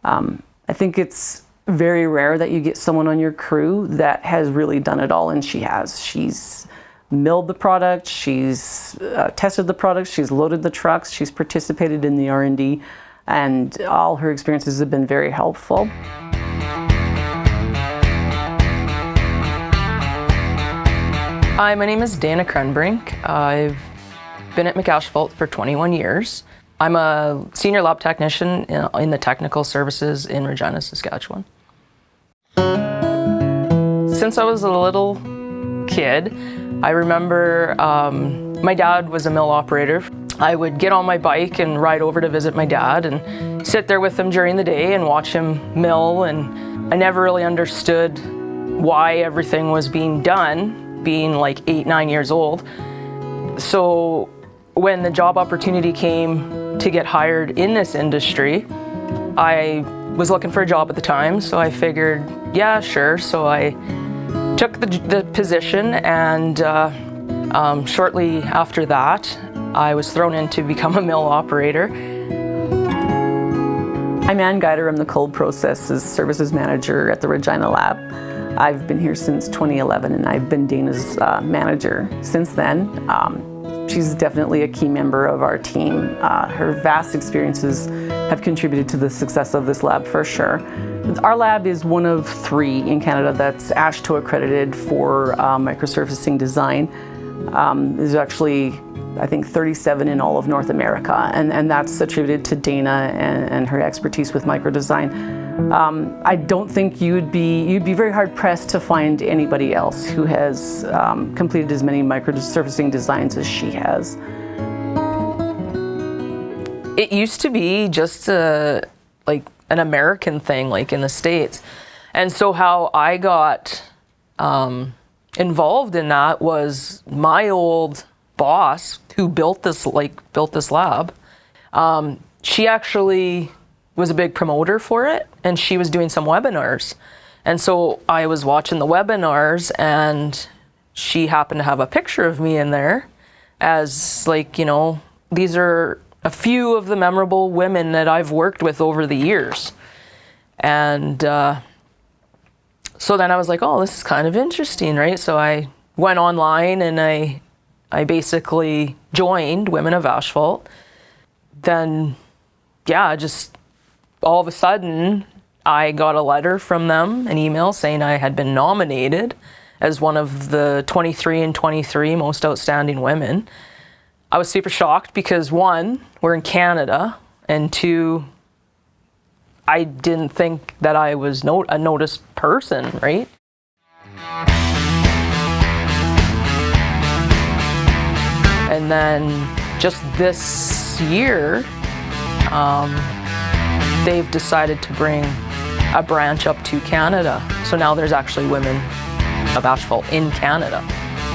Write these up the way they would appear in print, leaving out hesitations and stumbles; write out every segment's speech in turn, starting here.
I think it's very rare that you get someone on your crew that has really done it all, and she has. She's milled the product, she's tested the product, she's loaded the trucks, she's participated in the R&D, and all her experiences have been very helpful. Hi, my name is Dayna Krenbrink. I've been at McAsphalt for 21 years. I'm a senior lab technician in the technical services in Regina, Saskatchewan. Since I was a little kid, I remember my dad was a mill operator. I would get on my bike and ride over to visit my dad and sit there with him during the day and watch him mill, and I never really understood why everything was being done, being like 8, 9 years old. So when the job opportunity came to get hired in this industry, I was looking for a job at the time, so I figured, yeah, sure. So I took the position, and shortly after that, I was thrown in to become a mill operator. I'm Ann Guider. I'm the cold processes services manager at the Regina lab. I've been here since 2011, and I've been Dayna's manager since then. She's definitely a key member of our team. Her vast experiences have contributed to the success of this lab for sure. Our lab is one of 3 in Canada that's AASHTO accredited for microsurfacing design. There's actually, I think, 37 in all of North America, and that's attributed to Dayna and her expertise with microdesign. I don't think you'd be very hard pressed to find anybody else who has completed as many microsurfacing designs as she has. It used to be just like an American thing, like in the States, and so how I got involved in that was my old boss who built this lab. She actually was a big promoter for it, and she was doing some webinars. And so I was watching the webinars, and she happened to have a picture of me in there as, like, you know, these are a few of the memorable women that I've worked with over the years. And so then I was like, oh, this is kind of interesting, right? So I went online and I basically joined Women of Asphalt. Then, yeah, just all of a sudden, I got a letter from them, an email saying I had been nominated as one of the 23 and 23 most outstanding women. I was super shocked because 1, we're in Canada, and 2, I didn't think that I was a noticed person, right? And then just this year, they've decided to bring a branch up to Canada. So now there's actually Women of Asphalt in Canada.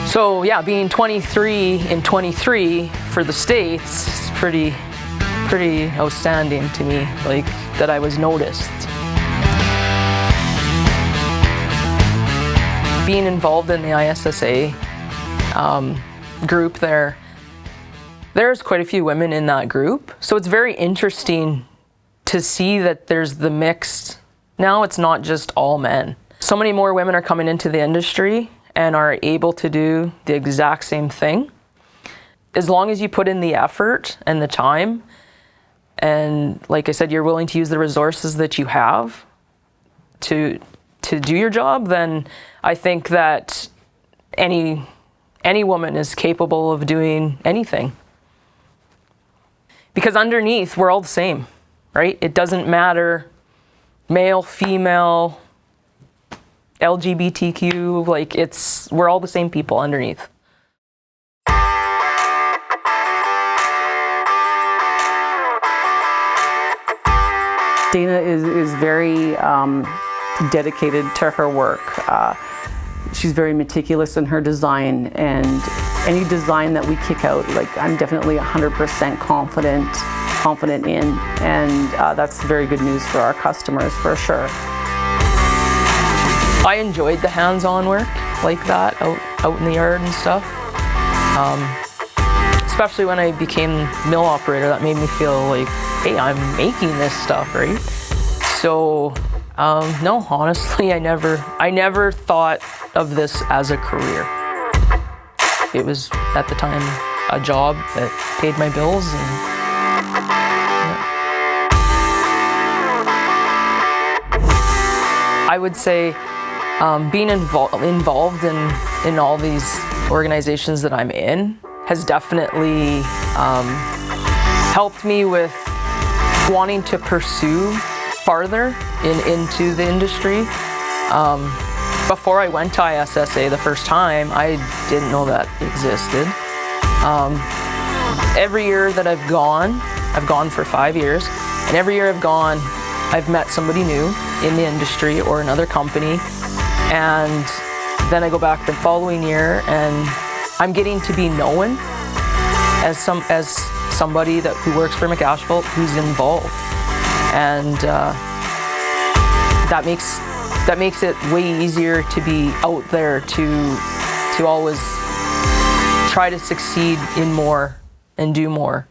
So yeah, being 23 and 23 for the States is pretty outstanding to me, like that I was noticed. Being involved in the ISSA group there's quite a few women in that group. So it's very interesting to see that there's the mixed, now it's not just all men. So many more women are coming into the industry and are able to do the exact same thing. As long as you put in the effort and the time, and like I said, you're willing to use the resources that you have to do your job, then I think that any woman is capable of doing anything. Because underneath, we're all the same, right? It doesn't matter male, female, LGBTQ, like we're all the same people underneath. Dayna is very dedicated to her work. She's very meticulous in her design, and any design that we kick out, like, I'm definitely 100% confident in, and that's very good news for our customers for sure. I enjoyed the hands-on work like that out in the yard and stuff. Especially when I became mill operator, that made me feel like, hey, I'm making this stuff, right? So, no, honestly, I never thought of this as a career. It was, at the time, a job that paid my bills. And, yeah. I would say being involved in all these organizations that I'm in has definitely helped me with wanting to pursue farther into the industry. Before I went to ISSA the first time, I didn't know that existed. Every year that I've gone for 5 years, and every year I've gone, I've met somebody new in the industry or another company, and then I go back the following year and I'm getting to be known as somebody who works for McAsphalt, who's involved, and that makes it way easier to be out there to always try to succeed in more and do more.